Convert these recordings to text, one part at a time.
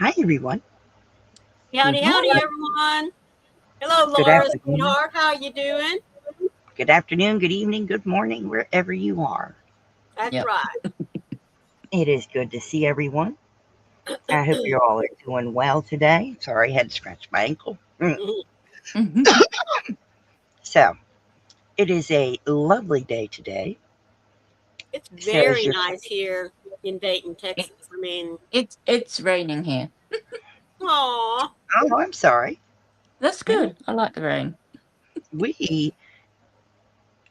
Hi, everyone. Howdy, howdy, everyone. Hello, Good Laura, afternoon. sweetheart. How you doing? Good afternoon, good evening, good morning, wherever you are. That's right. It is good to see everyone. I hope you all are doing well today. Sorry, I had to scratch my ankle. So, it is a lovely day today. It's very nice here in Dayton, Texas. I mean, it's raining here. Aw. Oh, I'm sorry. That's good. I like the rain. We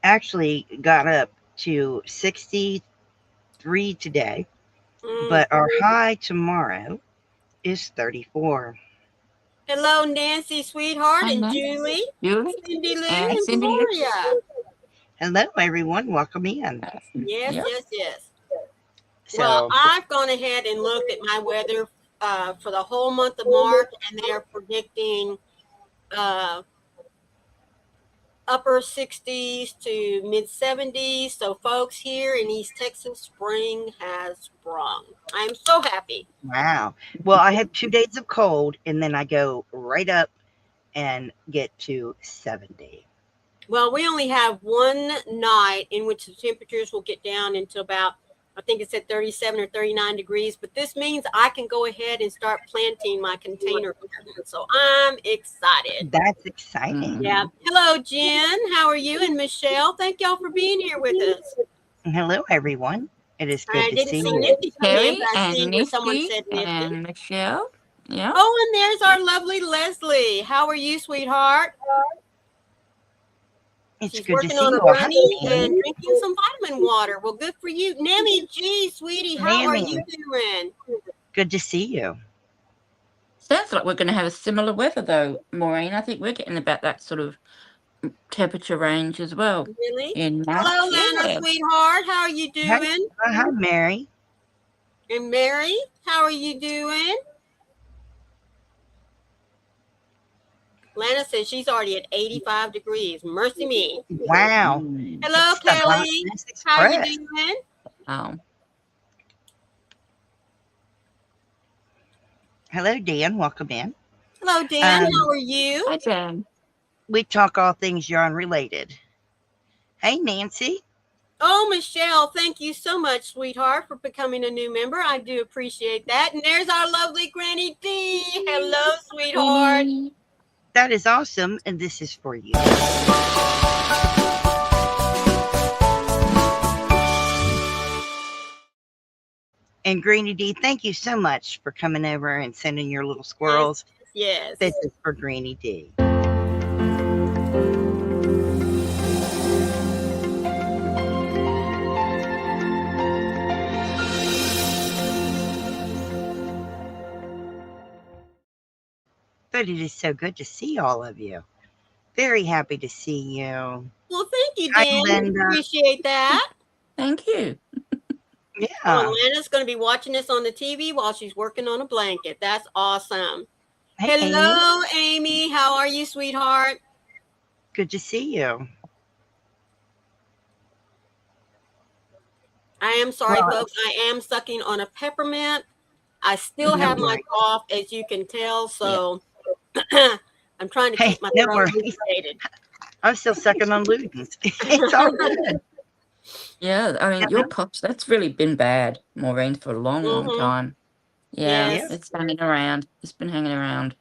actually got up to 63 today, but our high tomorrow is 34. Hello, Nancy, sweetheart, and Julie, Cindy Lou, and Gloria. Hello, everyone. Welcome in. Yes. Well, I've gone ahead and looked at my weather for the whole month of March, and they're predicting upper 60s to mid 70s. So, folks, here in East Texas, spring has sprung. I'm so happy. Wow. Well, I have 2 days of cold, and then I go right up and get to 70. Well, we only have one night in which the temperatures will get down into about, I think it's at 37 or 39 degrees, but this means I can go ahead and start planting my container garden. So I'm excited. That's exciting. Yeah. Hello, Jen. How are you? And Michelle, thank y'all for being here with us. Hello, everyone. It is good to see you. Nifty come in, Terry but I see and where someone said Nifty Nifty. and Michelle. Yeah. Oh, and there's our lovely Leslie. How are you, sweetheart? It's She's good to working see on you. a bunny and drinking some vitamin water. Well, good for you. Nammy G, sweetie, how are you doing? Good to see you. Sounds like we're going to have a similar weather, though, Maureen. I think we're getting about that sort of temperature range as well. Really? In March. Hello, Lana, sweetheart. How are you doing? Hi, Mary. And Mary, how are you doing? Lana says she's already at 85 degrees. Mercy me. Wow. Hello, Kelly. How are you doing? Hello, Dan. Welcome in. Hello, Dan. How are you? Hi, Dan. We talk all things yarn related. Hey, Nancy. Oh, Michelle, thank you so much, sweetheart, for becoming a new member. I do appreciate that. And there's our lovely Granny D. Hello, sweetheart. That is awesome, and this is for you. And Granny D, thank you so much for coming over and sending your little squirrels. Yes. This is for Granny D. But it is so good to see all of you. Very happy to see you. Well, thank you, Dan. Appreciate that. Thank you. Yeah. Well, Lena's going to be watching this on the TV while she's working on a blanket. That's awesome. Hey, hello, Amy. How are you, sweetheart? Good to see you. I am sorry, folks. I am sucking on a peppermint. I still have my cough, as you can tell, so I'm trying to keep my throat lubricated. I'm still sucking on Ludens. It's all good. Yeah, I mean, your cough, that's really been bad, Maureen, for a long, long time. Yeah, it's hanging around. It's been hanging around.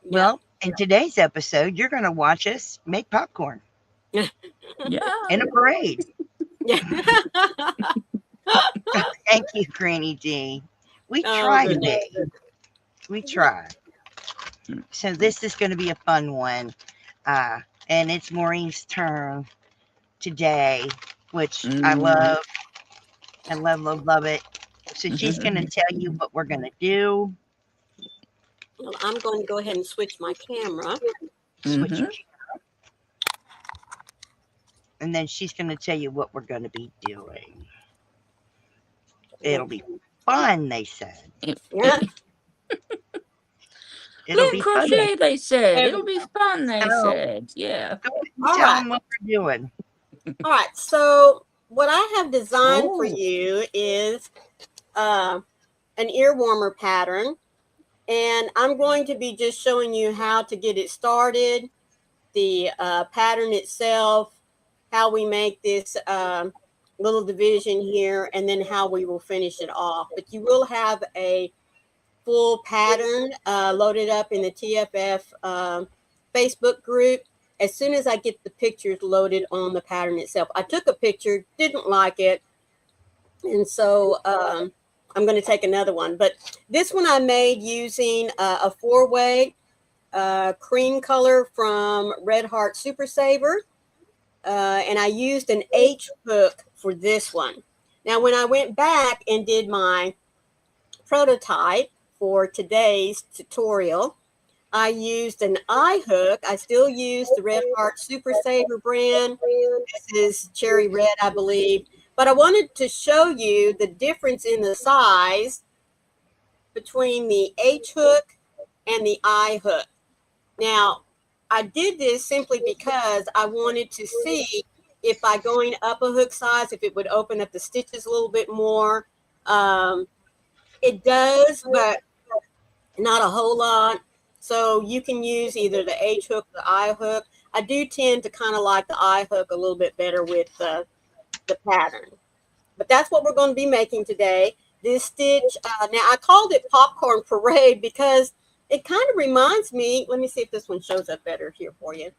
Well, in today's episode, you're going to watch us make popcorn. Yeah. In a parade. Yeah. Thank you, Granny D. We try to be. We try. So this is going to be a fun one. And it's Maureen's turn today, which I love. I love, love, love it. So she's going to tell you what we're going to do. Well, I'm going to go ahead and switch my camera. Switch your camera. And then she's going to tell you what we're going to be doing. It'll be fun, they said. Yeah. It'll be crochet, fun. They said. It'll be fun, they said. Yeah. Tell them what we're doing. All right. So what I have designed for you is an ear warmer pattern. And I'm going to be just showing you how to get it started, the pattern itself, how we make this little division here, and then how we will finish it off. But you will have a full pattern loaded up in the TFF Facebook group as soon as I get the pictures loaded on the pattern itself. I took a picture, didn't like it, and so I'm going to take another one. But this one I made using a 4-way cream color from Red Heart Super Saver. And I used an H hook for this one. Now, when I went back and did my prototype for today's tutorial, I used an I hook. I still use the Red Heart Super Saver brand. This is cherry red, I believe. But I wanted to show you the difference in the size between the H hook and the I hook. Now, I did this simply because I wanted to see if by going up a hook size, if it would open up the stitches a little bit more. It does, but not a whole lot. So you can use either the H hook or the I hook. I do tend to kind of like the I hook a little bit better with the pattern. But that's what we're going to be making today. This stitch, now I called it Popcorn Parade because it kind of reminds me, let me see if this one shows up better here for you.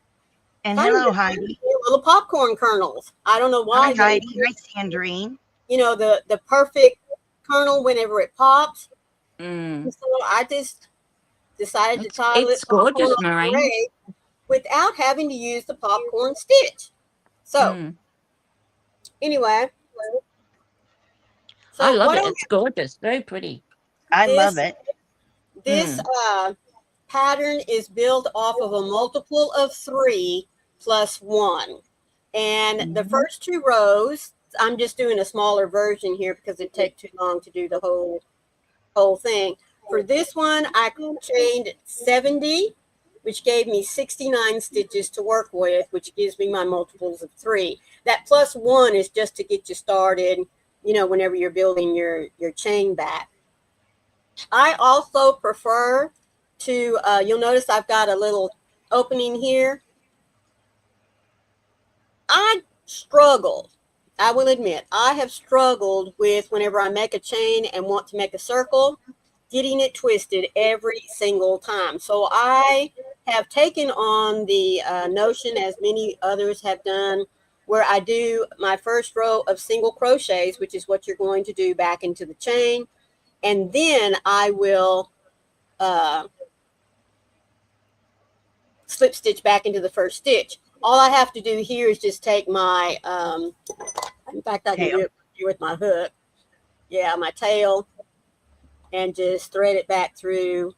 And hello, Heidi. Little popcorn kernels. I don't know why. Hi, Heidi. Hi, Sandrine. You know, the perfect kernel whenever it pops. Mm. So I just decided to title It's it gorgeous, Maureen. without having to use the popcorn stitch. So, anyway. So I love it. It's gorgeous. Very pretty. I love it. This pattern is built off of a multiple of 3 plus 1. And the first 2 rows, I'm just doing a smaller version here because it takes too long to do the whole thing. For this one, I chained 70, which gave me 69 stitches to work with, which gives me my multiples of 3. That plus 1 is just to get you started, you know, whenever you're building your chain back. I also prefer to, you'll notice I've got a little opening here. I struggle, I will admit, I have struggled with whenever I make a chain and want to make a circle, getting it twisted every single time. So I have taken on the notion, as many others have done, where I do my first row of single crochets, which is what you're going to do back into the chain. And then I will slip stitch back into the first stitch. All I have to do here is just take my, in fact, I can do it with my hook. Yeah, my tail, and just thread it back through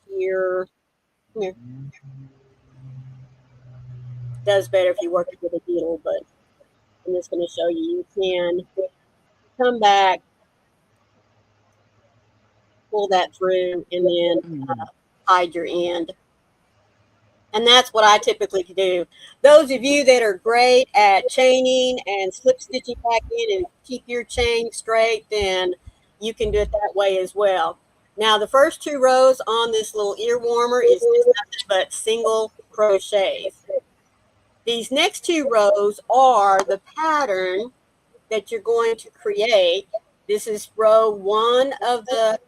here. Here. Does better if you work it with a needle, but I'm just going to show you. You can come back, pull that through, and then hide your end. And that's what I typically do. Those of you that are great at chaining and slip stitching back in and keep your chain straight, then you can do it that way as well. Now, the first 2 rows on this little ear warmer is just nothing but single crochets. These next 2 rows are the pattern that you're going to create. This is row 1 of the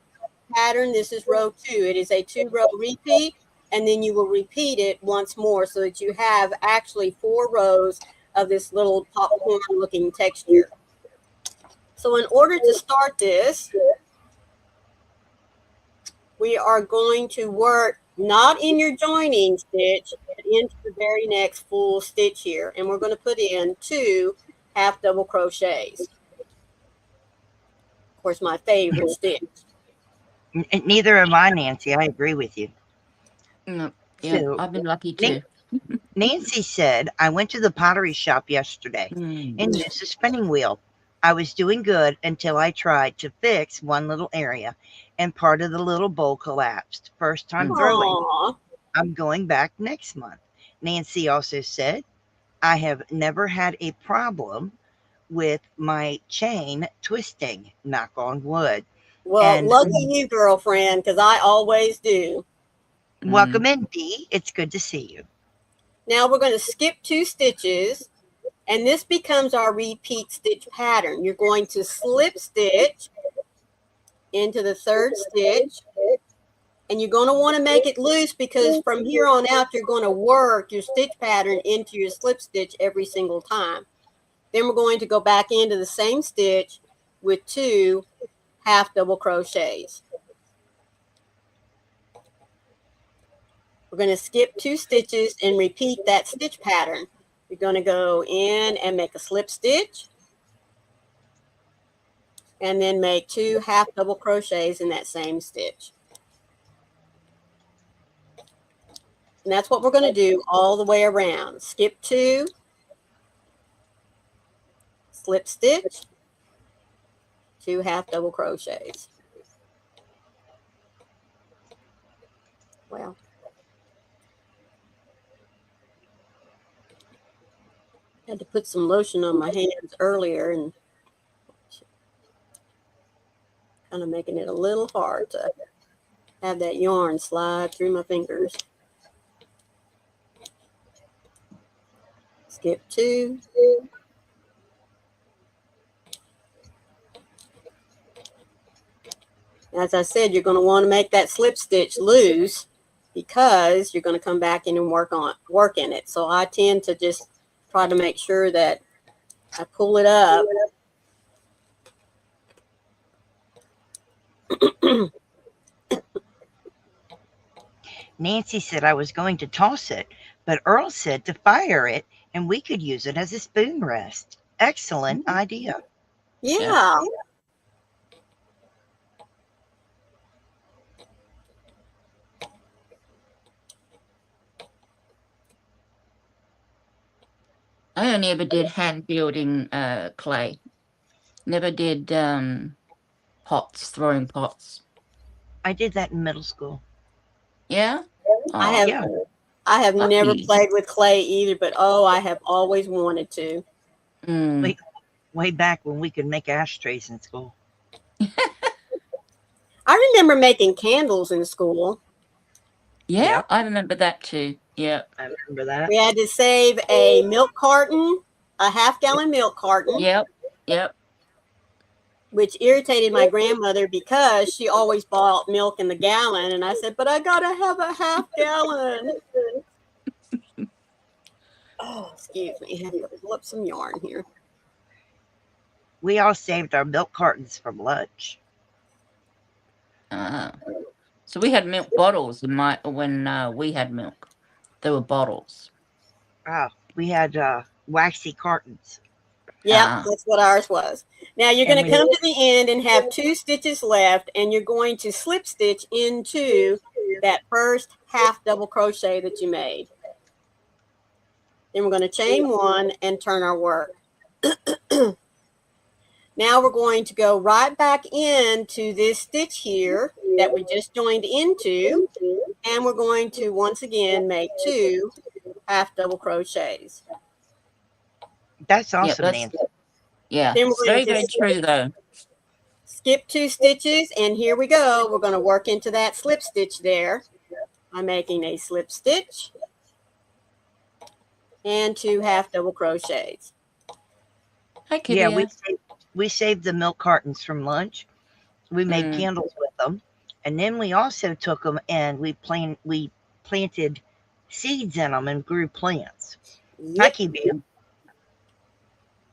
pattern. This is row 2. It is a 2-row repeat. And then you will repeat it once more so that you have actually 4 rows of this little popcorn looking texture. So in order to start this, we are going to work not in your joining stitch, but into the very next full stitch here. And we're going to put in 2 half double crochets. Of course, my favorite stitch. Neither am I, Nancy. I agree with you. Yeah, so, I've been lucky too. Nancy said, I went to the pottery shop yesterday and used a spinning wheel. I was doing good until I tried to fix one little area and part of the little bowl collapsed. First time throwing. I'm going back next month. Nancy also said, I have never had a problem with my chain twisting, knock on wood. Well, And lucky you, girlfriend, because I always do. welcome in, Dee. It's good to see you. Now we're going to skip 2 stitches, and this becomes our repeat stitch pattern. You're going to slip stitch into the 3rd stitch, and you're going to want to make it loose because from here on out, you're going to work your stitch pattern into your slip stitch every single time. Then we're going to go back into the same stitch with 2 half double crochets. We're going to skip 2 stitches and repeat that stitch pattern. You're going to go in and make a slip stitch, and then make 2 half double crochets in that same stitch. And that's what we're going to do all the way around. Skip 2, slip stitch, 2 half double crochets. Well, I had to put some lotion on my hands earlier and kind of making it a little hard to have that yarn slide through my fingers. Skip 2. As I said, you're going to want to make that slip stitch loose because you're going to come back in and work in it. So I tend to just try to make sure that I pull it up. Nancy said I was going to toss it, but Earl said to fire it and we could use it as a spoon rest. Excellent idea. Yeah. I only ever did hand building clay. Never did pots, throwing pots. I did that in middle school. Yeah? Oh, I have never played with clay either, but I have always wanted to. Way back when we could make ashtrays in school. I remember making candles in school. Yeah, I remember that too. Yeah. I remember that. We had to save a milk carton, a half-gallon milk carton. Yep. Which irritated my grandmother because she always bought milk in the gallon. And I said, but I got to have a half gallon. Oh, excuse me. I have to pull up some yarn here. We all saved our milk cartons from lunch. So we had milk bottles when we had milk. There were bottles. Oh, we had waxy cartons. Yeah, that's what ours was. Now you're going to come to the end and have 2 stitches left, and you're going to slip stitch into that first half double crochet that you made. Then we're going to chain 1 and turn our work. Now we're going to go right back into this stitch here that we just joined into, and we're going to once again make 2 half double crochets. That's awesome, Nancy. Yeah, it's very, very true though. Skip 2 stitches, and here we go. We're going to work into that slip stitch there. I'm making a slip stitch and 2 half double crochets. Hi, Kitty. Yeah, we saved the milk cartons from lunch. We made candles with them, and then we also took them and we planted seeds in them and grew plants. Yep.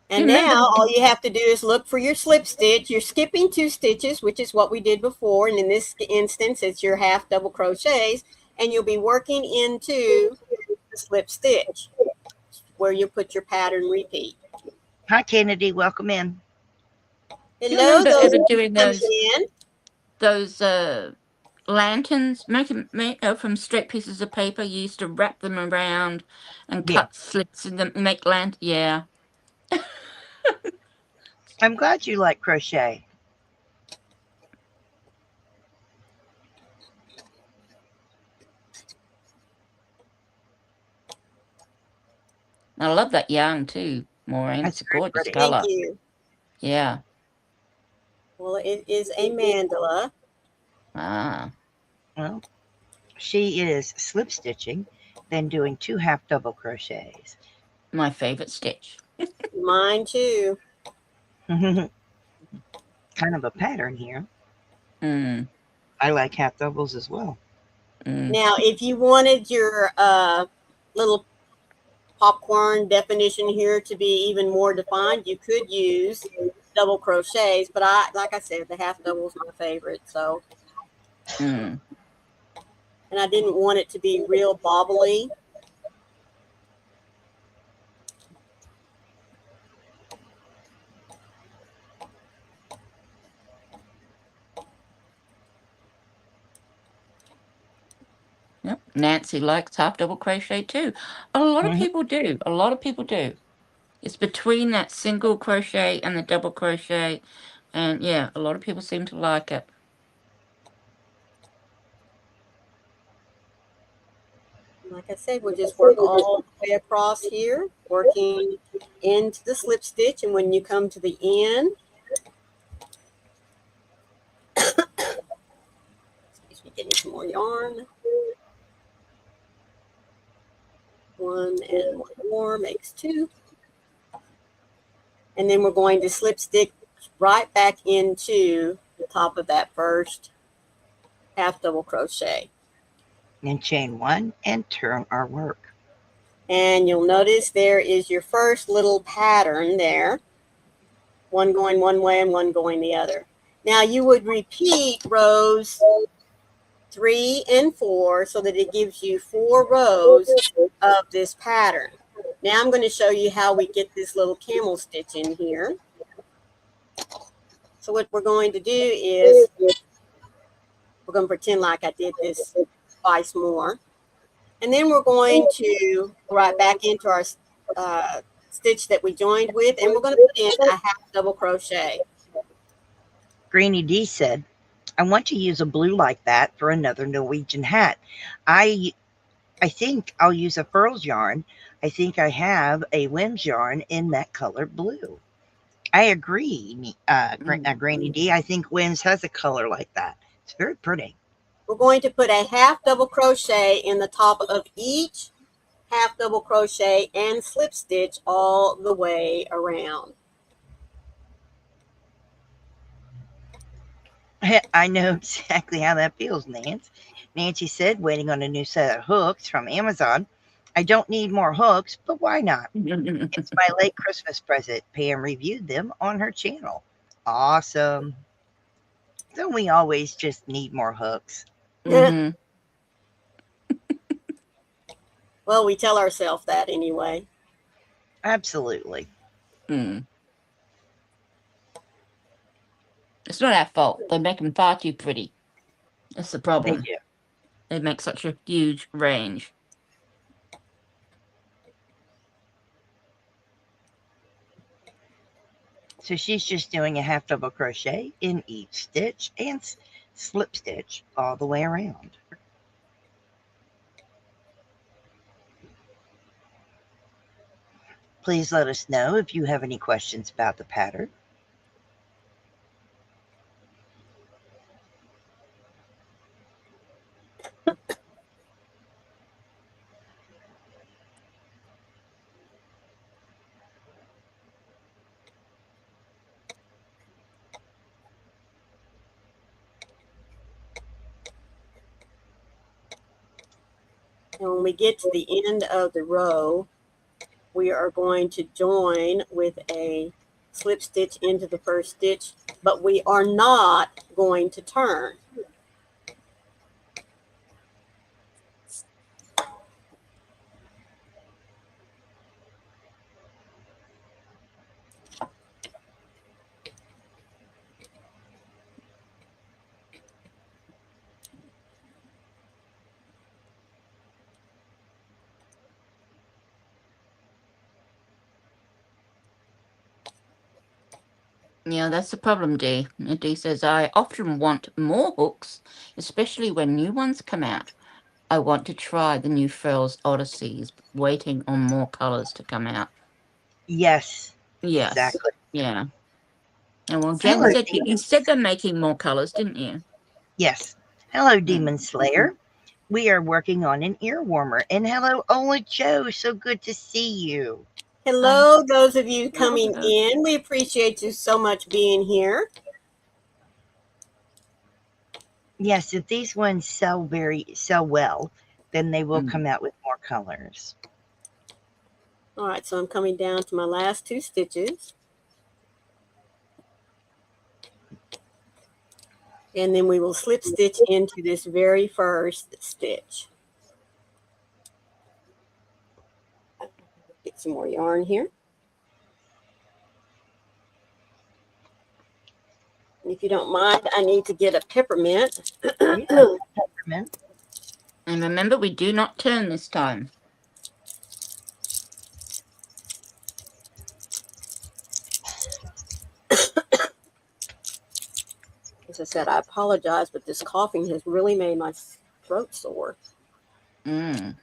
And now all you have to do is look for your slip stitch. You're skipping 2 stitches, which is what we did before. And in this instance, it's your half double crochets. And you'll be working into the slip stitch where you put your pattern repeat. Hi, Kennedy. Welcome in. Hello. Those doing those lanterns from straight pieces of paper. You used to wrap them around and cut slits in them and make lanterns. Yeah. I'm glad you like crochet. I love that yarn too, Maureen. It's a gorgeous color. Thank you. Yeah. Well, it is a mandala. Ah. Well, she is slip stitching, then doing 2 half double crochets. My favorite stitch. Mine too. Kind of a pattern here. Mm. I like half doubles as well. Mm. Now, if you wanted your little popcorn definition here to be even more defined, you could use double crochets, but like I said, the half double is my favorite. So, Mm. and I didn't want it to be real bobbly. Yep. Nancy likes half double crochet too. A lot of people do. A lot of people do. It's between that single crochet and the double crochet. And yeah, a lot of people seem to like it. Like I said, we'll just work all the way across here, working into the slip stitch. And when you come to the end, excuse me, getting some more yarn. 1 and 1 more makes 2. And then we're going to slip stitch right back into the top of that first half double crochet. And chain 1 and turn our work. And you'll notice there is your first little pattern there. One going one way and one going the other. Now you would repeat rows 3 and 4 so that it gives you 4 rows of this pattern. Now I'm going to show you how we get this little camel stitch in here. So what we're going to do is we're going to pretend like I did this twice more. And then we're going to go right back into our stitch that we joined with, and we're going to put in a half double crochet. Granny D said, I want to use a blue like that for another Norwegian hat. I think I'll use a furls yarn. I think I have a Wims yarn in that color blue. I agree, Granny D. I think Wims has a color like that. It's very pretty. We're going to put a half double crochet in the top of each half double crochet and slip stitch all the way around. I know exactly how that feels, Nance. Nancy said, waiting on a new set of hooks from Amazon. I don't need more hooks, but why not? It's my late Christmas present. Pam reviewed them on her channel. Awesome. Don't we always just need more hooks? Mm-hmm. Well, we tell ourselves that anyway. Absolutely. Mm. It's not our fault. They make them far too pretty. That's the problem. They do. They make such a huge range. So she's just doing a half double crochet in each stitch and slip stitch all the way around. Please let us know if you have any questions about the pattern. And when we get to the end of the row, we are going to join with a slip stitch into the first stitch, but we are not going to turn. Yeah, that's the problem, Dee. And Dee says, I often want more hooks, especially when new ones come out. I want to try the new Furls Odysseys, waiting on more colors to come out. Yes. Yes. Exactly. Yeah. And well, Jen said you said they're making more colors, didn't you? Yes. Hello, Demon Slayer. We are working on an ear warmer. And hello, Ola Joe. So good to see you. Hello, those of you coming in. We appreciate you so much being here. Yes, if these ones sell well, then they will come out with more colors. All right, so I'm coming down to my last 2 stitches. And then we will slip stitch into this very first stitch. Get some more yarn here. If you don't mind, I need to get a peppermint. Peppermint. And remember, we do not turn this time. As I said, I apologize, but this coughing has really made my throat sore. All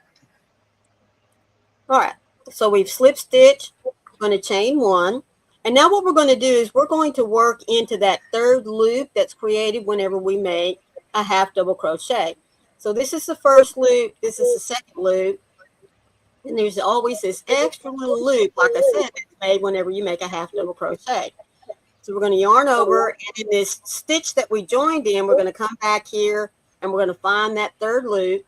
right, so we've slip stitched. We're going to chain 1. And now what we're going to do is we're going to work into that 3rd loop that's created whenever we make a half double crochet. So this is the first loop. This is the 2nd loop. And there's always this extra little loop, like I said, it's made whenever you make a half double crochet. So we're going to yarn over, and in this stitch that we joined in, we're going to come back here, and we're going to find that 3rd loop,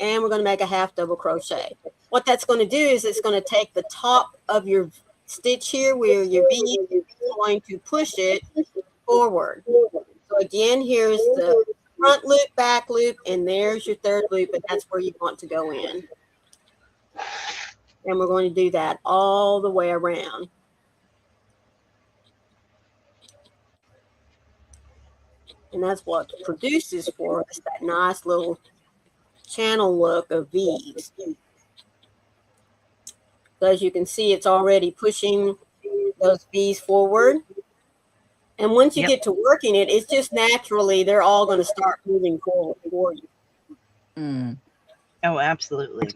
and we're going to make a half double crochet. What that's going to do is it's going to take the top of your stitch here where your bead is going to push it forward. So again, here's the front loop, back loop, and there's your 3rd loop, and that's where you want to go in. And we're going to do that all the way around. And that's what produces for us that nice little channel look of beads. So as you can see, it's already pushing those bees forward. And once you get to working it, it's just naturally, they're all going to start moving forward for you. Oh, absolutely.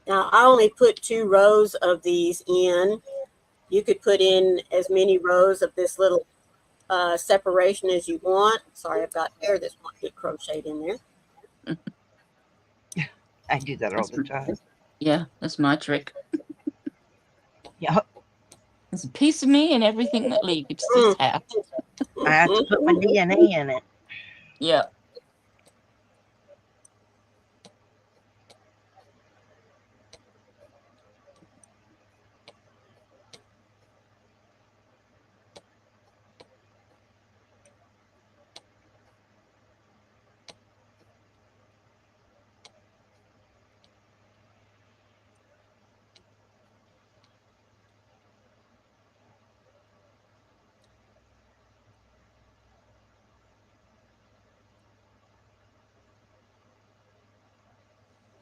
Now, I only put 2 rows of these in. You could put in as many rows of this little separation as you want. Sorry, I've got hair that's not get crocheted in there. I do that all the time. Yeah, that's my trick. Yeah. There's a piece of me and everything that leaves this house. I have to put my DNA in it. Yeah.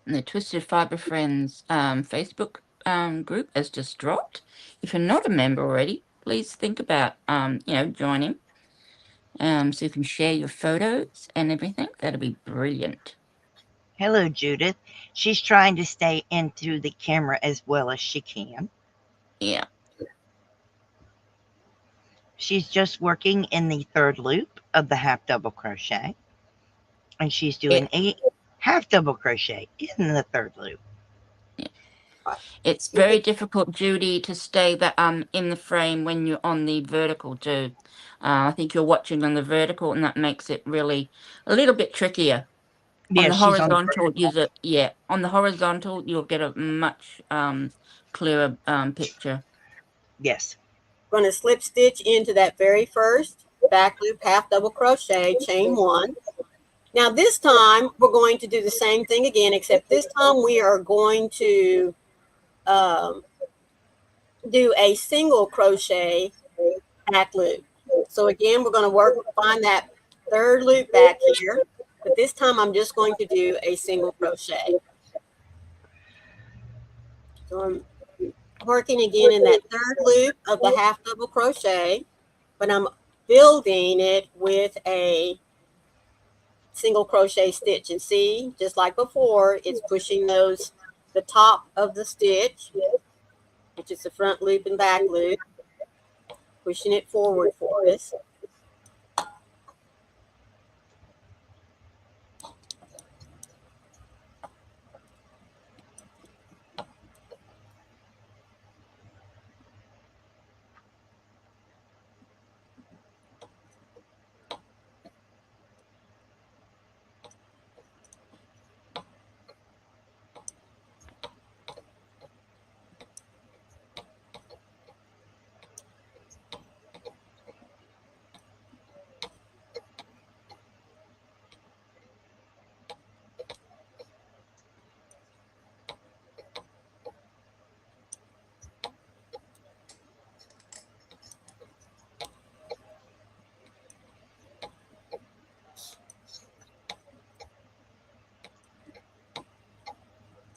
And the Twisted Fiber Friends Facebook group has just dropped. If you're not a member already, please think about joining. So you can share your photos and everything. That'll be brilliant. Hello, Judith. She's trying to stay into the camera as well as she can. Yeah. She's just working in the 3rd loop of the half double crochet. And she's doing a half double crochet in the 3rd loop. Yeah. It's very difficult, Judy, to stay that in the frame when you're on the vertical too. I think you're watching on the vertical, and that makes it really a little bit trickier. Yeah, on the horizontal, on the horizontal, you'll get a much clearer picture. Yes. Going to slip stitch into that very first back loop, half double crochet, chain 1. Now this time we're going to do the same thing again, except this time we are going to do a single crochet back loop. So again, we're going to find that third loop back here, but this time I'm just going to do a single crochet. So I'm working again in that third loop of the half double crochet, but I'm building it with a single crochet stitch. And see, just like before, it's pushing the top of the stitch, which is the front loop and back loop, pushing it forward for us.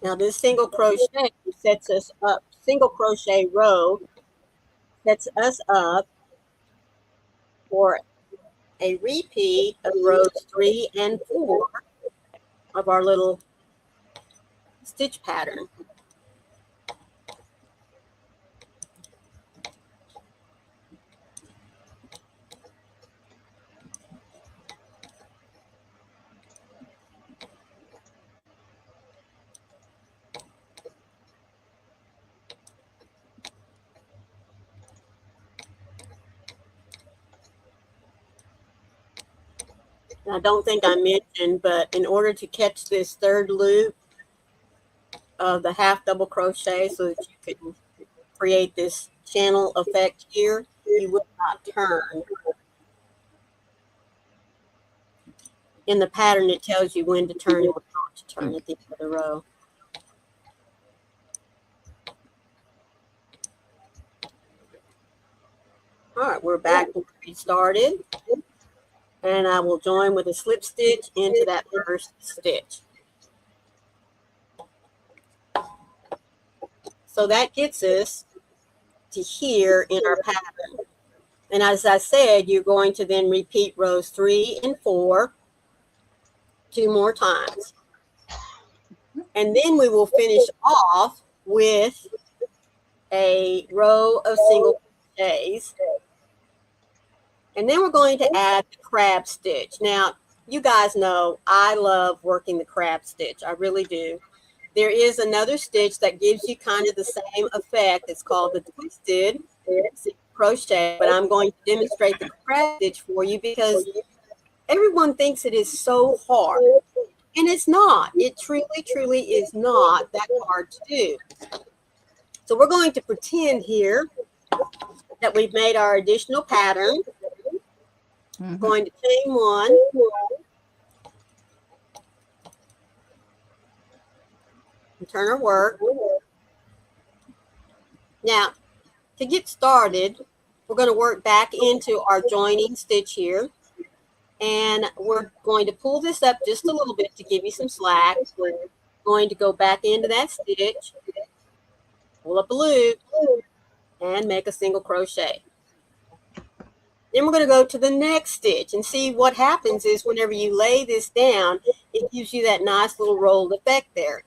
Now this single crochet sets us up, single crochet row sets us up for a repeat of rows 3 and 4 of our little stitch pattern. I don't think I mentioned, but in order to catch this third loop of the half double crochet so that you can create this channel effect here, you will not turn. In the pattern, it tells you when to turn and when not to turn at the end of the row. All right, we're back where we started. And I will join with a slip stitch into that first stitch. So that gets us to here in our pattern. And as I said, you're going to then repeat rows 3 and 4 2 more times. And then we will finish off with a row of single crochets. And then we're going to add the crab stitch. Now, you guys know I love working the crab stitch. I really do. There is another stitch that gives you kind of the same effect. It's called the twisted crochet, but I'm going to demonstrate the crab stitch for you because everyone thinks it is so hard. And it's not. It truly, truly is not that hard to do. So we're going to pretend here that we've made our additional pattern. I'm going to chain 1. And turn our work. Now, to get started, we're going to work back into our joining stitch here. And we're going to pull this up just a little bit to give you some slack. We're going to go back into that stitch, pull up a loop, and make a single crochet. Then we're going to go to the next stitch and see what happens is whenever you lay this down, it gives you that nice little rolled effect there.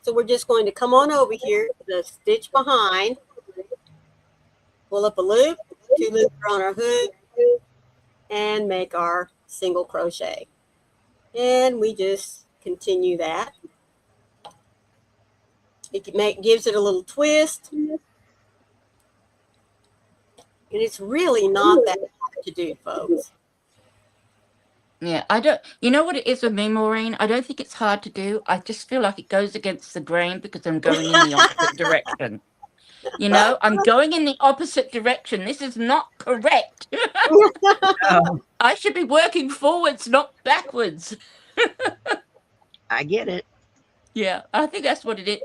So we're just going to come on over here to the stitch behind, pull up a loop, 2 loops on our hook, and make our single crochet. And we just continue that. It gives it a little twist. And it's really not that hard to do, folks. Yeah, I don't, you know what it is with me, Maureen? I don't think it's hard to do. I just feel like it goes against the grain because I'm going in the opposite direction. You know, I'm going in the opposite direction. This is not correct. Oh, I should be working forwards, not backwards. I get it. Yeah, I think that's what it is.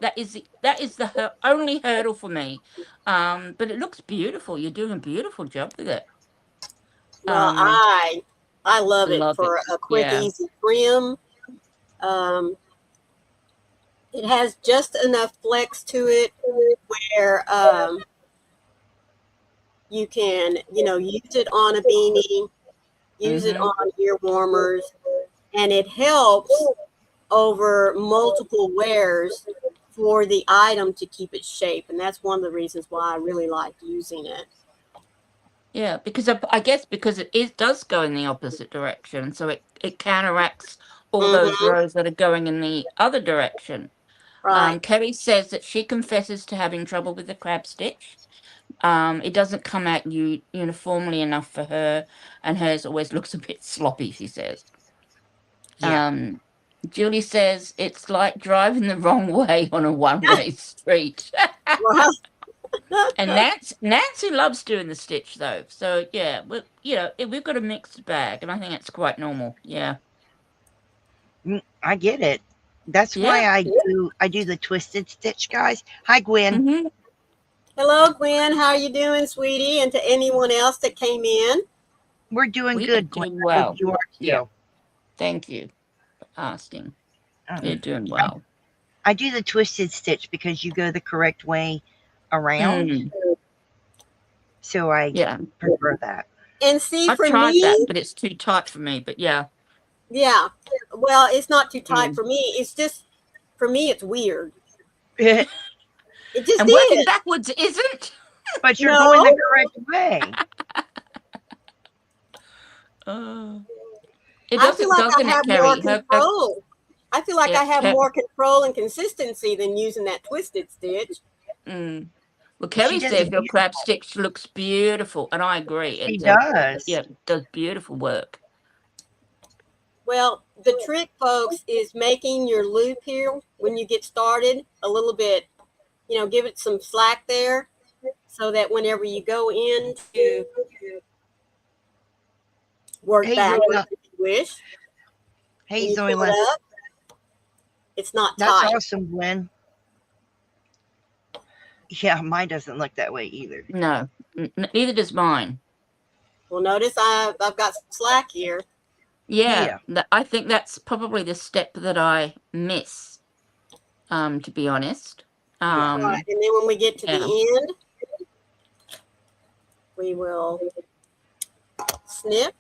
That is the only hurdle for me. But it looks beautiful. You're doing a beautiful job with it. Well, I love it Love it. for a quick, Yeah. easy trim. It has just enough flex to it where you can, use it on a beanie, use it on ear warmers, and it helps over multiple wears for the item to keep its shape. And that's one of the reasons why I really like using it. Yeah, because I guess because it does go in the opposite direction, so it counteracts all those rows that are going in the other direction. Right. Kerry says that she confesses to having trouble with the crab stitch. It doesn't come out uniformly enough for her, and hers always looks a bit sloppy, she says. Yeah. Julie says it's like driving the wrong way on a one-way street. Well, And Nancy loves doing the stitch though. So yeah, we've got a mixed bag, and I think it's quite normal. Yeah. I get it. That's why Yeah. I do the twisted stitch, guys. Hi, Gwen. Mm-hmm. hello, Gwen. How are you doing, sweetie? And to anyone else that came in. We're doing We good, are Gwen. doing I hope well. you are too. Yeah. Thank you for asking. You're doing well. I do the twisted stitch because you go the correct way around. So I prefer that. And see, I've for tried me, that, but it's too tight for me. But yeah. yeah. Well, it's not too tight for me. It's just, for me, it's weird. It just And is. working backwards isn't. But you're going the correct way. I feel like I have more Carrie? control. I feel like I have Carrie. more control and consistency than using that twisted stitch. Well, Kerry says your crab stitch looks beautiful, and I agree. She does. Yeah, it does beautiful work. Well, the trick, folks, is making your loop here when you get started a little bit, give it some slack there so that whenever you go in to work backwards if you wish. Hey, Zoila. It's not tight. That's tight. awesome, Gwen. Yeah, mine doesn't look that way either. No, neither does mine. Well, notice I've got some slack here. Yeah. I think that's probably the step that I miss, to be honest. Right. And then when we get to the end, we will snip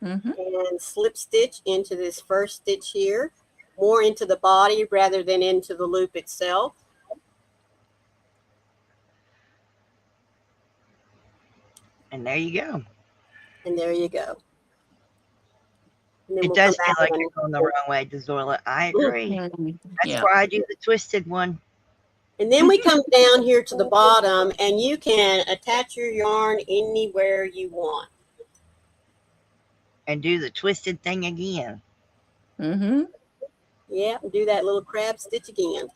and slip stitch into this first stitch here, more into the body rather than into the loop itself. And there you go. And there you go. It does feel like you're going the wrong way, Zoila. I agree. That's why I do the twisted one. And then we come down here to the bottom, and you can attach your yarn anywhere you want. And do the twisted thing again. Yeah, do that little crab stitch again.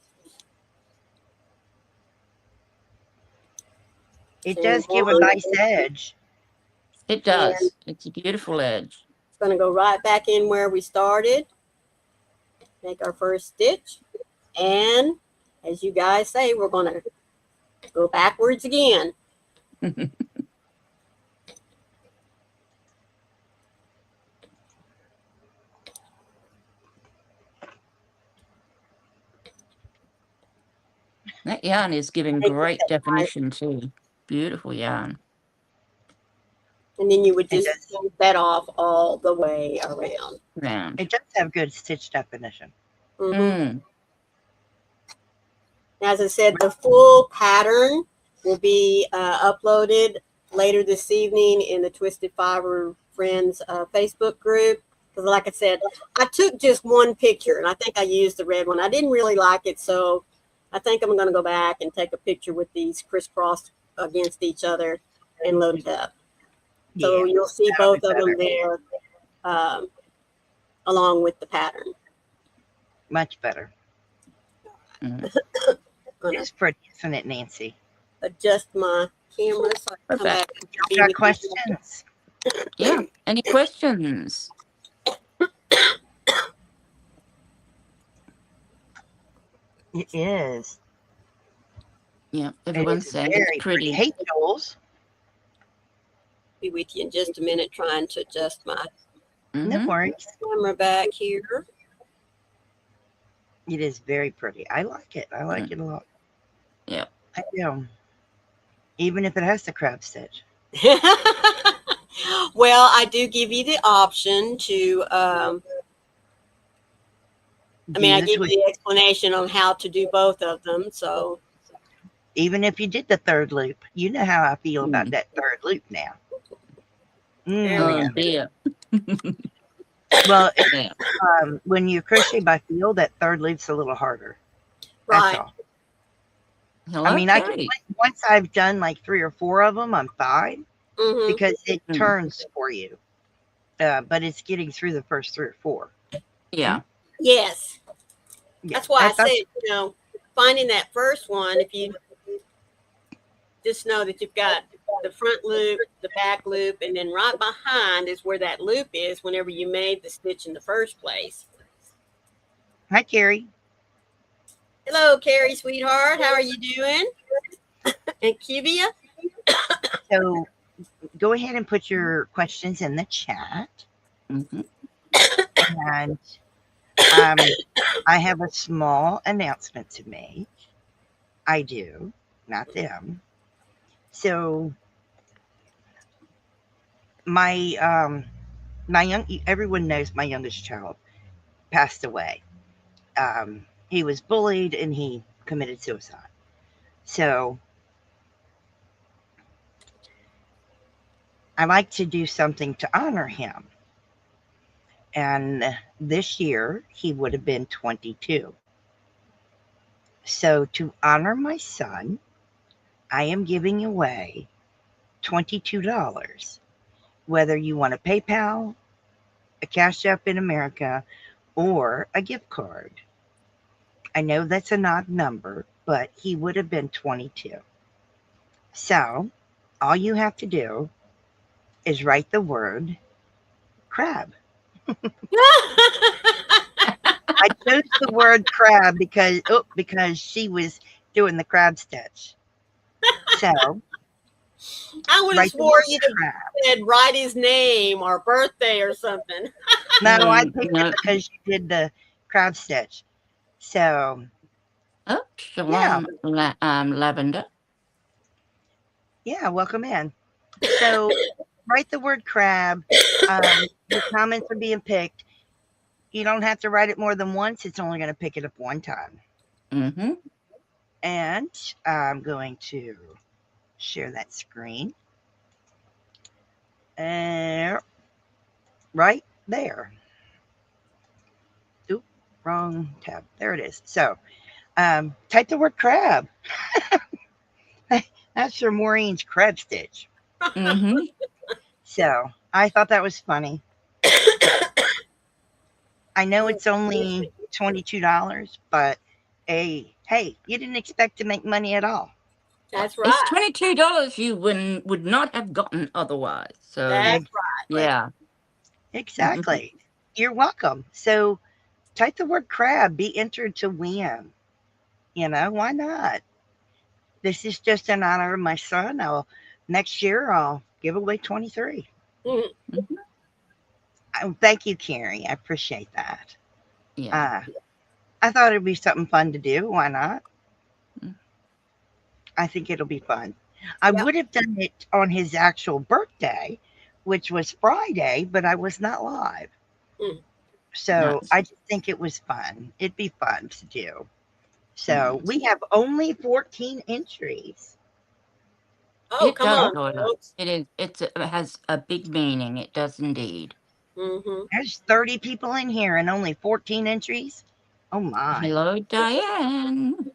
It does give a nice edge. It does. It's a beautiful edge. It's going to go right back in where we started. Make our first stitch. And as you guys say, we're going to go backwards again. That yarn is giving great definition too. Beautiful yarn. And then you would just pull that off all the way around. It does have good stitch definition. As I said, the full pattern will be uploaded later this evening in the Twisted Fiber Friends Facebook group. Because like I said, I took just one picture, and I think I used the red one. I didn't really like it, so I think I'm going to go back and take a picture with these crisscrossed against each other and load it up. So you'll see both of them there along with the pattern. Much better. It's pretty, isn't it, Nancy? adjust my camera so I can come back. Y'all got questions? Yeah. Any questions? It is. Yeah. It Everyone's is saying very it's pretty. Hey, Jules. Be with you in just a minute trying to adjust my No worries. camera back here. It is very pretty. I like it. I like it a lot. Yeah. I do. Even if it has the crab stitch. Well, I do give you the option to, I give you the explanation on how to do both of them. So even if you did the third loop, you know how I feel about that third loop now. Oh dear. Well, Yeah. when you crochet by feel, that third loop's a little harder. right. That's all. Hello, I mean, I can, Terry. once I've done like 3 or 4 of them, I'm fine Mhm. because it turns for you. But it's getting through the first 3 or 4. Yeah. Yes. Yeah, That's why I said, finding that first one, if you just know that you've got the front loop, the back loop, and then right behind is where that loop is whenever you made the stitch in the first place. Hi, Carrie. Hello, Carrie, sweetheart. How are you doing? And Kivia? So go ahead and put your questions in the chat. And I have a small announcement to make. I do, not them. So my everyone knows my youngest child passed away. He was bullied and he committed suicide. So I like to do something to honor him. And this year he would have been 22. So to honor my son, I am giving away $22. Whether you want a PayPal, a Cash App in America, or a gift card. I know that's an odd number, but he would have been 22. So all you have to do is write the word crab. I chose the word crab because she was doing the crab stitch. So I would have write the swore word you'd crab. have said write his name or birthday or something. No, I picked it because you did the crab stitch. So Oh, shalom, Lavender. Yeah, welcome in. So write the word crab. The comments are being picked. You don't have to write it more than once. It's only going to pick it up one time. And I'm going to share that screen. Right there. Oop, wrong tab. There it is. So type the word crab. That's for Maureen's crab stitch. So I thought that was funny. I know it's only $22, but hey, you didn't expect to make money at all. That's right. It's $22 you would not have gotten otherwise. So that's right. Yeah. Exactly. You're welcome. So type the word crab, be entered to win. Why not? This is just in honor of my son. Next year I'll give away 23. Thank you, Carrie. I appreciate that. Yeah. I thought it'd be something fun to do. Why not? I think it'll be fun. I would have done it on his actual birthday, which was Friday, but I was not live. So I just think it was fun. It'd be fun to do. So we have only 14 entries. Oh, it come does, on, Lola. folks. It has a big meaning. It does indeed. There's 30 people in here and only 14 entries. Oh my. Hello, Diane.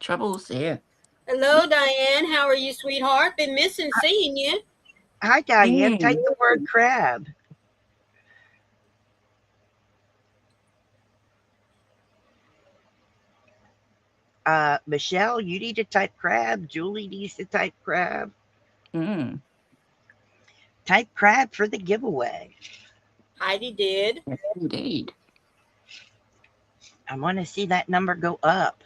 Trouble's here. Hello, Diane. How are you, sweetheart? Been missing seeing you. Hi, Diane. Type the word crab. Michelle, you need to type crab. Julie needs to type crab. Mm. Type crab for the giveaway. Heidi did. Yes, indeed. I want to see that number go up.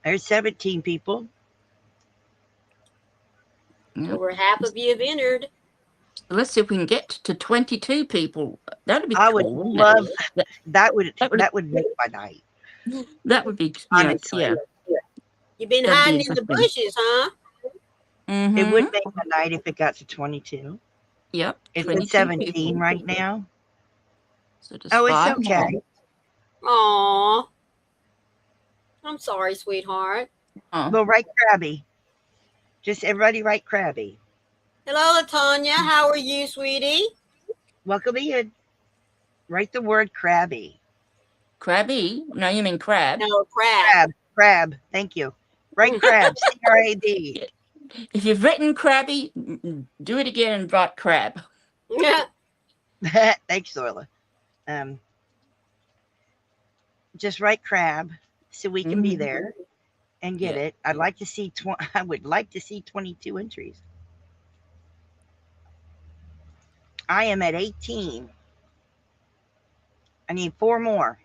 There's 17 people. Yep. Over half of you have entered. Let's see if we can get to 22 people. That'd be I cool. would wouldn't love it? that. Would make my night. That would be, Honestly. yeah. You've been That'd be hiding in the interesting. bushes, huh? Mm-hmm. It would make my night if it got to 22. Yep. It's 22 at 17 people. right now. So just Oh, it's 5 okay. more. Aw. I'm sorry, sweetheart. Oh. Well, write crabby. Just everybody write crabby. Hello, Latanya. How are you, sweetie? Welcome in. Write the word crabby. Crabby? No, you mean crab. No, crab. Crab. Thank you. Write crab. C-R-A-B. If you've written crabby, do it again and write crab. Thanks, Zorla. Just write crab so we can be there and get it. I'd like to see. I would like to see 22 entries. I am at 18. I need 4 more.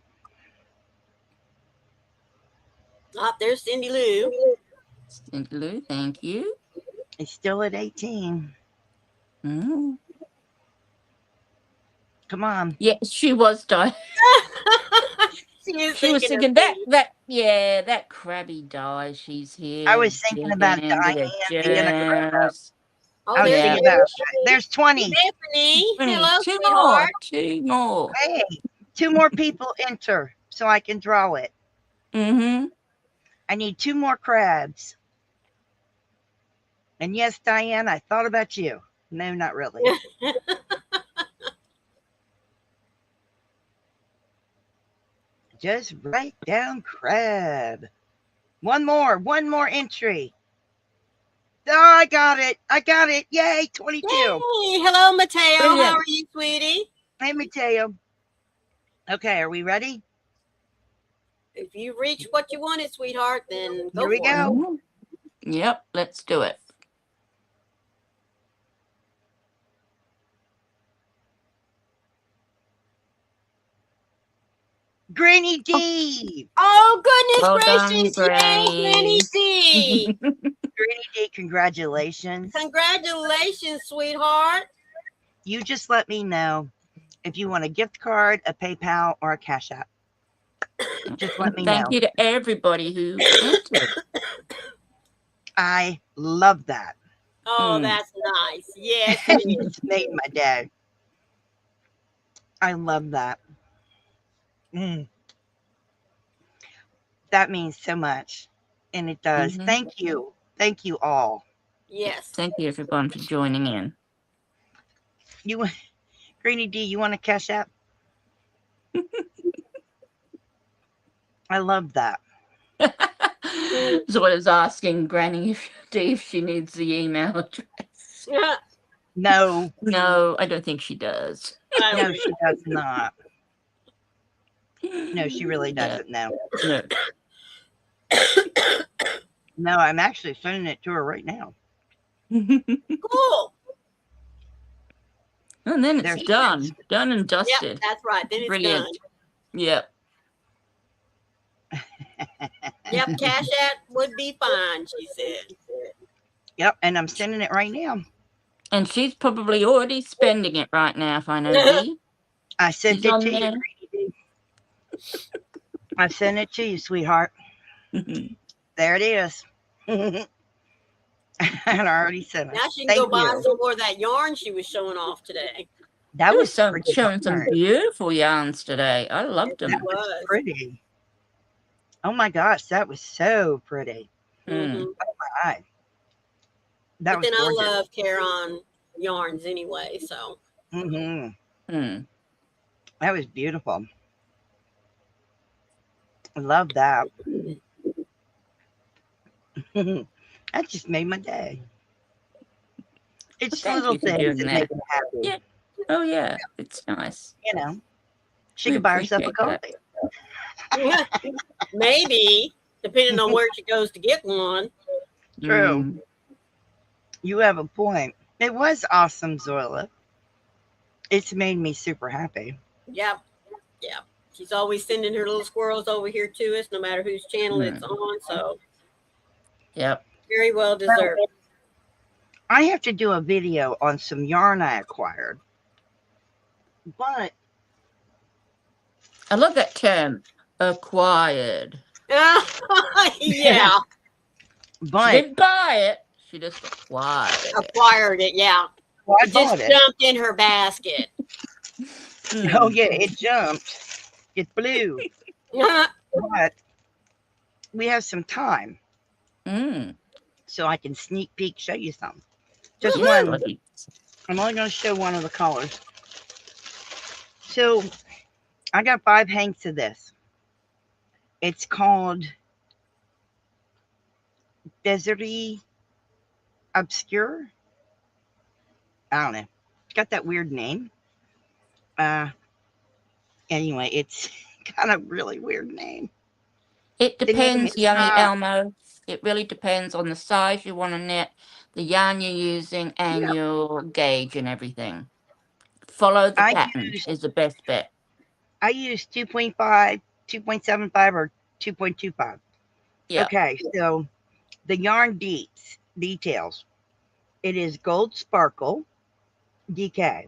Oh, there's Cindy Lou. Cindy Lou, thank you. It's still at 18. Mm. Come on. Yeah, she was dying. She was thinking that crabby die. She's here. I was thinking about Diane being a crab. Oh, I was thinking about there's 20. Stephanie. Hello, 2 sweetheart. more. 2 more. Hey, 2 more people enter so I can draw it. Mm-hmm. I need 2 more crabs. And yes, Diane, I thought about you. No, not really. Just write down crab. One more entry. Oh, I got it. Yay, 22. Hey, hello, Mateo. Brilliant. How are you, sweetie? Hey, Mateo. Okay, are we ready? If you reach what you wanted, sweetheart, then go Here we for it. go. Mm-hmm. Yep, let's do it. Granny D. Oh, goodness Well done, gracious. Yay, Granny. Granny D. Granny D, congratulations. Congratulations, sweetheart. You just let me know if you want a gift card, a PayPal, or a Cash App. Just let me know. Thank you to everybody who entered. I love that. Oh, that's nice. Yes, It it is. just made my day. I love that. That means so much. And it does. Mhm. Thank you. Thank you all. Yes. Thank you, everyone, for joining in. You, Granny D, you want a Cash App? I love that. Zoya's asking Granny if she needs the email address. No. No, I don't think she does. No, she does not. No, she really doesn't. No. No. No, I'm actually sending it to her right now. Cool. And then it's There she done. is. Done and dusted. Yep, that's right. Then it's Brilliant. done. Yep. Yep, Cash App would be fine, she said. Yep, and I'm sending it right now. And she's probably already spending it right now, if I know Dee. I sent She's it on to you, there. Granny D. I sent it to you, sweetheart. There it is. And I already sent it. Now she can Thank go buy you. some more of that yarn she was showing off today. That was pretty. showing some yarn. beautiful yarns today. I loved them. That was pretty. Oh my gosh, that was so pretty. Mm-hmm. Oh my God. That But was then gorgeous. I love Caron yarns anyway, so. That was beautiful. I love that. That just made my day. It's Well, thank little you for things doing that make that. me happy. Yeah. Oh, yeah. It's nice. You know, she We could buy herself a appreciate coffee. Maybe. depending on where she goes to get one. True. Mm. You have a point. It was awesome, Zoila. It's made me super happy. Yep. Yeah. She's always sending her little squirrels over here to us, no matter whose channel it's on. So, Yep. very well deserved. I have to do a video on some yarn I acquired. But I love that term, acquired. Yeah. She but didn't buy it. She just acquired it. Acquired it. Yeah. well, I It just bought it. jumped in her basket. Oh yeah, it jumped. It flew. But we have some time, Mm. so I can sneak peek show you some. Just Woohoo! one. I'm only going to show one of the colors. So I got 5 hanks of this. It's called Deserty Obscure. I don't know. It's got that weird name. Anyway, it's got a really weird name. It The name depends, is Young not- Elmo. It really depends on the size you want to knit, the yarn you're using, and Yeah. your gauge and everything. Follow the I pattern use- is the best bet. I use 2.5, 2.75, or 2.25. Yeah. Okay, so the yarn details. It is gold sparkle DK,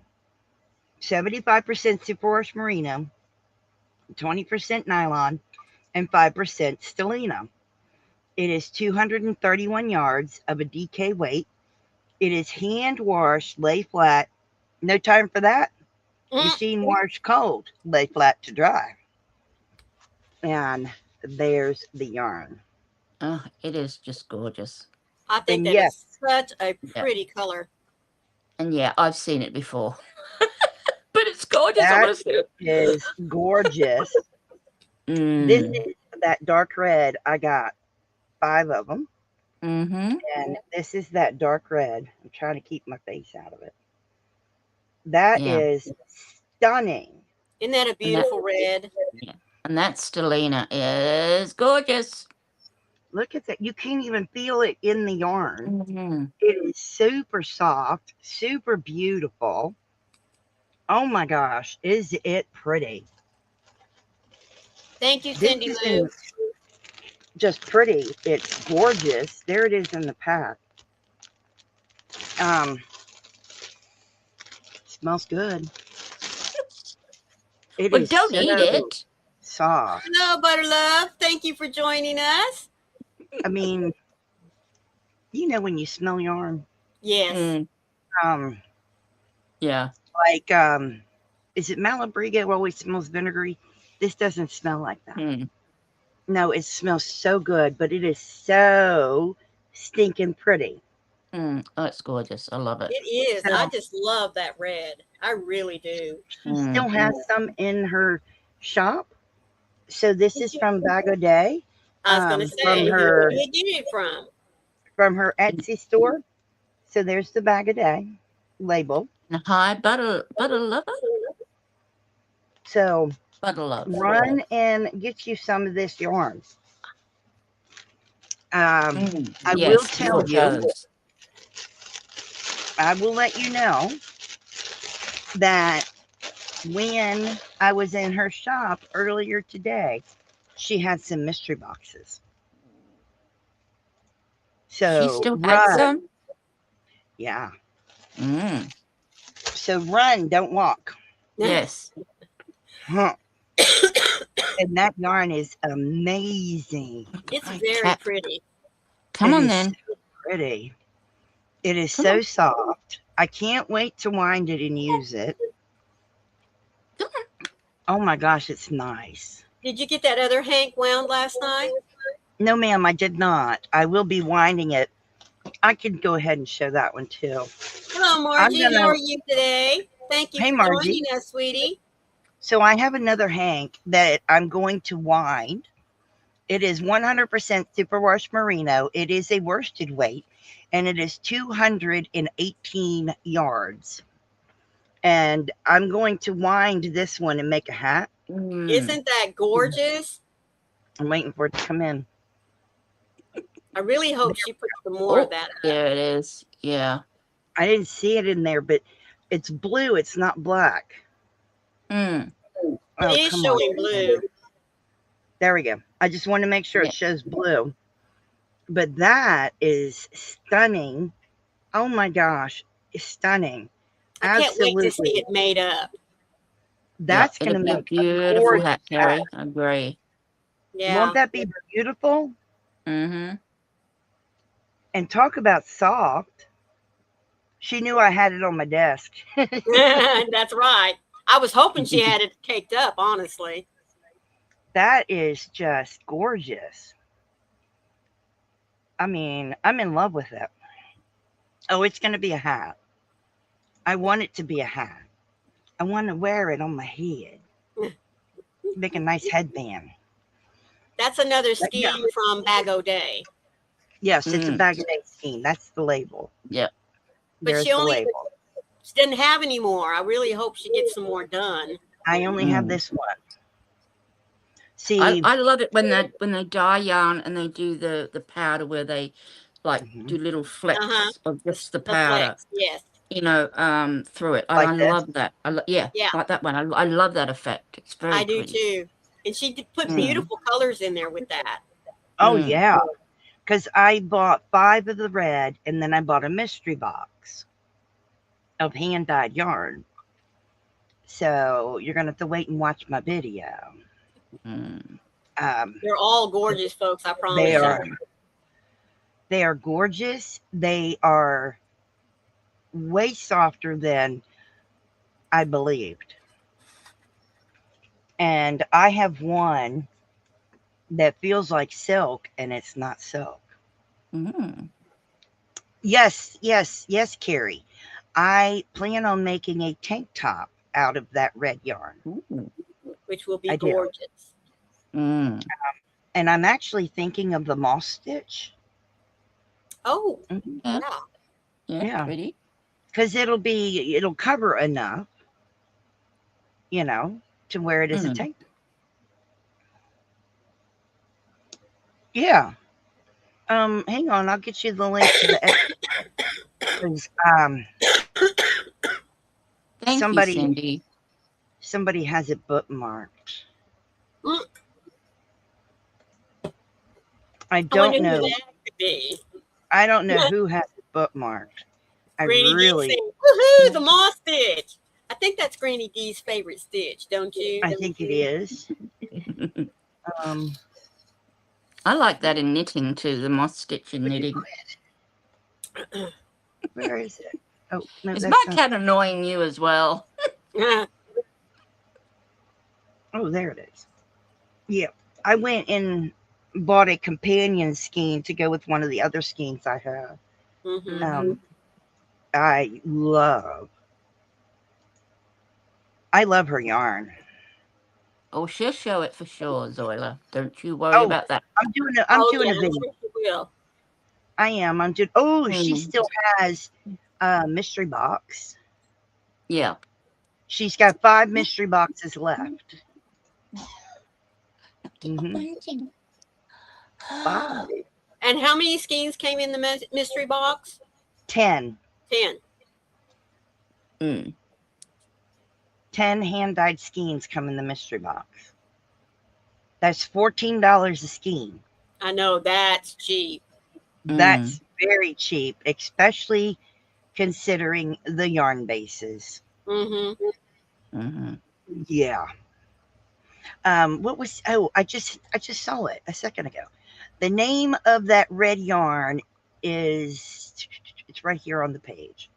75% superwash merino, 20% nylon, and 5% stellina. It is 231 yards of a DK weight. It is hand washed, lay flat. No time for that. Machine wash cold, lay flat to dry. And there's the yarn. Oh, it is just gorgeous. I think And that yes. is such a pretty color. And yeah, I've seen it before. But it's gorgeous. I That want to see it. is gorgeous. This Mm. is that dark red. I got 5 of them. Mm-hmm. And this is that dark red. I'm trying to keep my face out of it. That Yeah. is stunning. Isn't that a beautiful red? And that stellina is gorgeous. Look at that. You can't even feel it in the yarn. Mm-hmm. It is super soft, super beautiful. Oh my gosh, is it pretty? Thank you, This Cindy Lou. isn't just pretty, it's gorgeous. There it is in the pack. Smells good. It Well, is don't so eat it. soft. Hello, Butterlove. Thank you for joining us. I mean, you know when you smell yarn, Yes. Mm, yeah. like is it Malabrigo always smells vinegary? This doesn't smell like that. Mm. No, it smells so good, but it is so stinking pretty. Mm. Oh, it's gorgeous. I love it. It is. So- I just love that red. I really do. She still has some in her shop. So this is from Bag O' Day. I was going to From say, her- who did you get it from? Her Etsy store. So there's the Bag O' Day label. Hi, butter lover. So Butter love. run and get you some of this yarn. I will tell you, I will let you know that when I was in her shop earlier today, she had some mystery boxes. So She still run. has some? Yeah. Mm. So run, don't walk. Yes. Huh. And that yarn is amazing. It's My very cat. pretty. Come It on is then. so pretty. It is Come so on. soft. I can't wait to wind it and use it. Come on. Oh my gosh, it's nice. Did you get that other Hank wound last night? No, ma'am, I did not. I will be winding it. I could go ahead and show that one too. Hello, Margie. gonna- How are you today? Thank you Hey, for Margie. joining us, sweetie. So I have another hank that I'm going to wind. It is 100% superwash merino. It is a worsted weight, and it is 218 yards. And I'm going to wind this one and make a hat. Mm. Isn't that gorgeous? I'm waiting for it to come in. I really hope she puts some more of that up. There it is. Yeah. I didn't see it in there, but it's blue. It's not black. Mm. Oh, It is come showing on. blue. There we go. I just want to make sure Yeah. it shows blue. But that is stunning. Oh my gosh. It's stunning. I can't wait to Absolutely. see it made up. That's Yeah, going to it'll be a make a beautiful gorgeous hat, Carrie. I agree. Yeah. Won't that be beautiful? Mm-hmm. And talk about soft. She knew I had it on my desk. That's right. I was hoping she had it caked up, honestly. That is just gorgeous. I mean, I'm in love with it. Oh, it's going to be a hat. I want it to be a hat. I want to wear it on my head. Make a nice headband. That's another scheme from Bag O' Day. Yes, it's a bag of day scheme. That's the label. Yep. But There's she the only label. she didn't have any more. I really hope she gets some more done. I only have this one. See, I love it when they dye yarn and they do the powder where they like do little flecks of just the powder. Flex, yes. You know, through it. Like I this? love that. Yeah, like that one. I love that effect. It's very I do pretty. too. And she did put beautiful colors in there with that. oh yeah, because I bought 5 of the red, and then I bought a mystery box of hand dyed yarn. So you're gonna have to wait and watch my video. They're all gorgeous, folks. I promise They you. are. They are gorgeous. They are way softer than I believed. And I have one that feels like silk, and it's not silk. Yes, Carrie. I plan on making a tank top out of that red yarn. Which will be gorgeous. And I'm actually thinking of the moss stitch. Oh, yeah, pretty. Because it'll cover enough, you know, to where it is a tank top. Yeah. Hang on, I'll get you the link to the Thank you, Cindy. Somebody has it bookmarked. I don't know. Who that could be. I don't know who has it bookmarked. I really saying, woohoo, the moss stitch. I think that's Granny D's favorite stitch, don't you? I think it is. I like that in knitting too, the moss stitch in knitting. Where is it? Oh, no, is my cat annoying you as well? Oh, there it is. Yeah, I went and bought a companion skein to go with one of the other skeins I have. I love her yarn. Oh, she'll show it for sure, Zoila. Don't you worry about that. I'm doing a video. Will. I am. I'm doing. Oh, she still has a mystery box. Yeah. She's got 5 mystery boxes left. 5. And how many skeins came in the mystery box? 10. 10. 10 hand-dyed skeins come in the mystery box. That's $14 a skein. I know, that's cheap. That's very cheap, especially considering the yarn bases. Yeah. What was? Oh, I just saw it a second ago. The name of that red yarn is. It's right here on the page.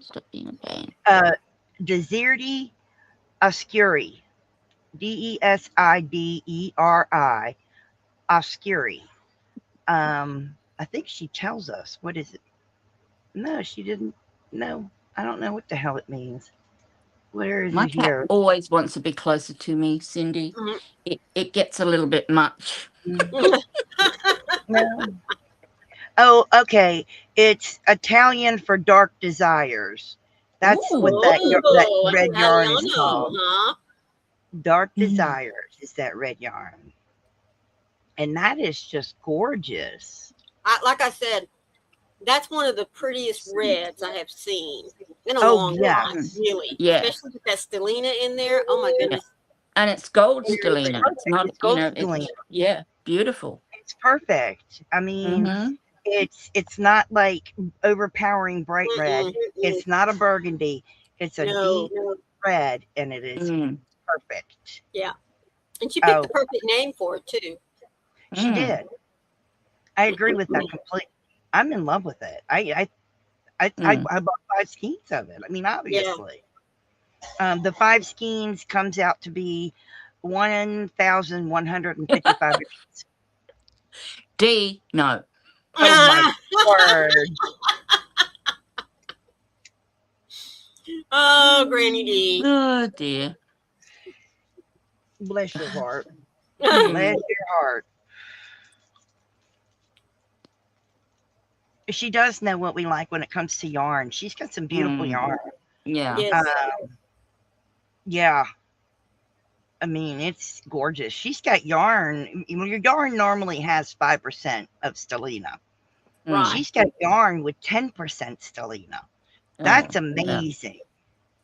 Stop being a pain. Desideri Oscuri. Desideri Oscuri. I think she tells us. What is it? No, she didn't. No, I don't know what the hell it means. Where is My it here? cat always wants to be closer to me, Cindy. It gets a little bit much. No. Oh, okay. It's Italian for dark desires. That's what that red yarn is called. Huh? Dark desires is that red yarn. And that is just gorgeous. Like I said, that's one of the prettiest reds I have seen in a Oh, long time, yes. really. Yeah. Especially with that stellina in there. Oh my goodness. And it's gold It's stellina. It's perfect. not, It's gold it's, stellina. yeah, beautiful. It's perfect. I mean, Mm-hmm. it's not like overpowering bright red. Mm-mm. It's not a burgundy. It's a No. deep red, and it is perfect. Yeah. And she picked the Oh, perfect name for it too. she did. I agree with that completely. I'm in love with it. I bought 5 skeins of it. I mean, obviously. The 5 skeins comes out to be 1,155. D, no. Oh my word. Oh, Granny D. Oh, dear. Bless your heart. Mm. Bless your heart. She does know what we like when it comes to yarn. She's got some beautiful yarn. Yeah. Yes. Yeah. I mean, it's gorgeous. She's got yarn. Your yarn normally has 5% of stellina. Right. She's got yarn with 10% stellina. That's amazing.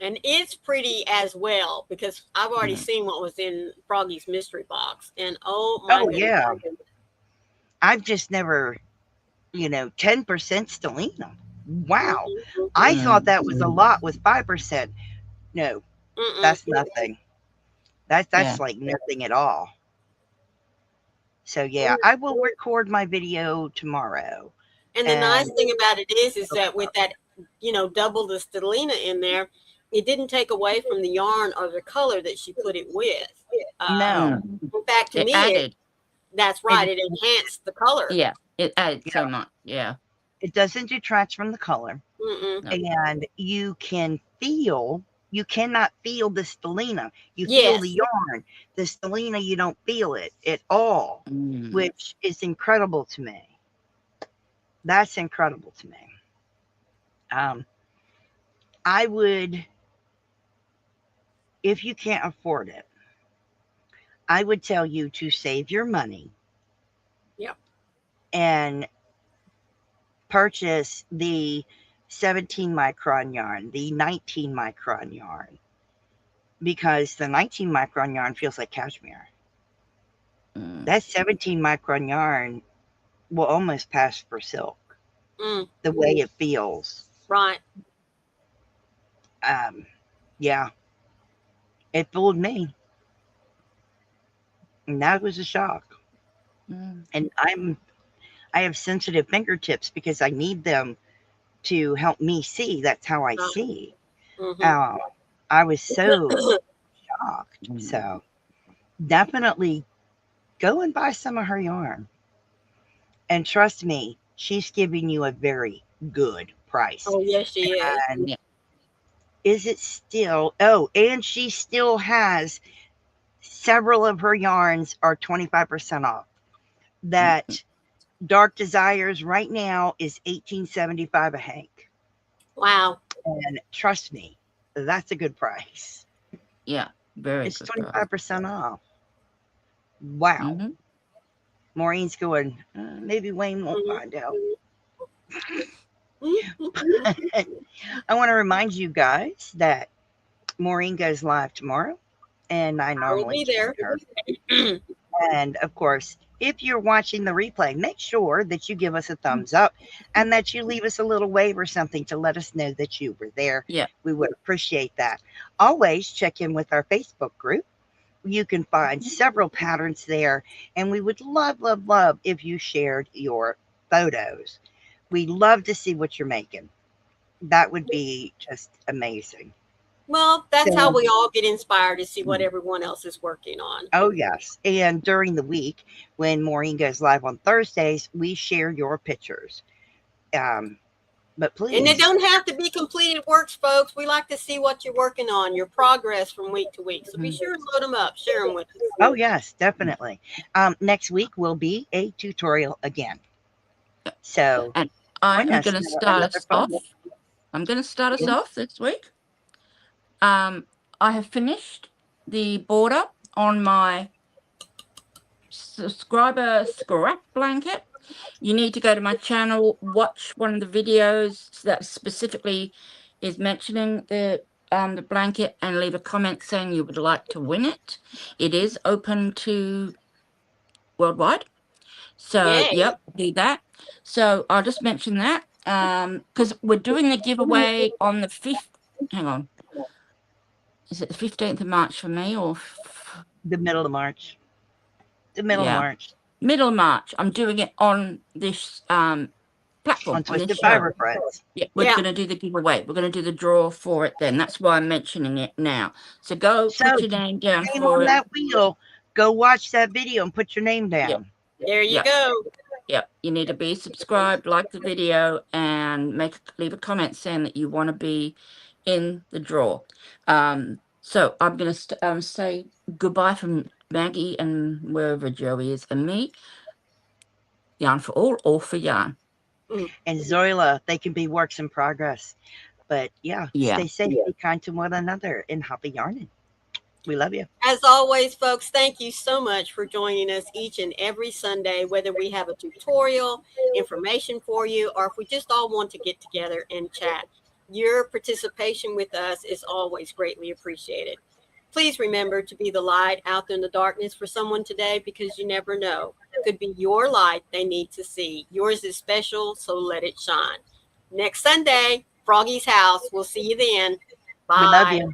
And it's pretty as well because I've already seen what was in Froggy's mystery box. And oh my goodness. Yeah. I've just never, 10% stellina. Wow. I thought that was a lot with 5%. No, that's nothing. That's like nothing at all. So yeah, I will record my video tomorrow. And the nice thing about it is that with that, double the stellina in there, it didn't take away from the yarn or the color that she put it with. No. In fact, to It me, added. That's right. It enhanced the color. Yeah, it added so much. Yeah. It doesn't detract from the color. Mm-mm. And you cannot feel the stellina. You feel the yarn. The stellina, you don't feel it at all, which is incredible to me. That's incredible to me. I would, if you can't afford it, I would tell you to save your money. Yep. And purchase the 17 micron yarn, the 19 micron yarn, because the 19 micron yarn feels like cashmere. That 17 micron yarn will almost pass for silk, the way it feels. Right. Yeah. It fooled me. And that was a shock. And I have sensitive fingertips because I need them to help me see. That's how I see. I was so shocked. So definitely go and buy some of her yarn. And trust me, she's giving you a very good price. Oh, yes, she is. And is it still? Oh, and she still has several of her yarns are 25% off. That Dark Desires right now is $18.75 a hank. Wow. And trust me, that's a good price. Yeah, very it's good. It's 25% off. Wow. Maureen's going, maybe Wayne won't find out. I want to remind you guys that Maureen goes live tomorrow, and I normally will be there. Her. And of course, if you're watching the replay, make sure that you give us a thumbs up and that you leave us a little wave or something to let us know that you were there. Yeah. We would appreciate that. Always check in with our Facebook group. You can find several patterns there, and we would love, love, love if you shared your photos. We love to see what you're making. That would be just amazing. Well, that's how we all get inspired to see what everyone else is working on. Oh, yes. And during the week, when Maureen goes live on Thursdays, we share your pictures. But please. And they don't have to be completed works, folks. We like to see what you're working on, your progress from week to week. So be sure to load them up, share them with us. Oh, yes, definitely. Next week will be a tutorial again. So and I'm going to start us off. I'm going to start us off this week. I have finished the border on my subscriber scrap blanket, you need to go to my channel, watch one of the videos that specifically is mentioning the blanket, and leave a comment saying you would like to win it. It is open to worldwide. So, Yay. yep, do that. So I'll just mention that because we're doing the giveaway on the 5th. Hang on. Is it the 15th of March for me or? The middle of March. The middle of March. Middle of March. I'm doing it on this platform. On Twisted this Fiber Friends. Yeah, we're going to do the giveaway. We're going to do the draw for it then. That's why I'm mentioning it now. So go put your name down for it. That wheel. Go watch that video and put your name down. Yep. There you go. Yep. You need to be subscribed, like the video, and leave a comment saying that you want to be in the draw. So I'm going to say goodbye from Maggie and wherever Joey is, and me. Yarn for all for yarn. And Zoila, they can be works in progress. But yeah. Stay safe, be kind to one another, and happy yarning. We love you. As always, folks, thank you so much for joining us each and every Sunday, whether we have a tutorial, information for you, or if we just all want to get together and chat. Your participation with us is always greatly appreciated. Please remember to be the light out there in the darkness for someone today, because you never know. It could be your light they need to see. Yours is special, so let it shine. Next Sunday, Froggy's house. We'll see you then. Bye. We love you.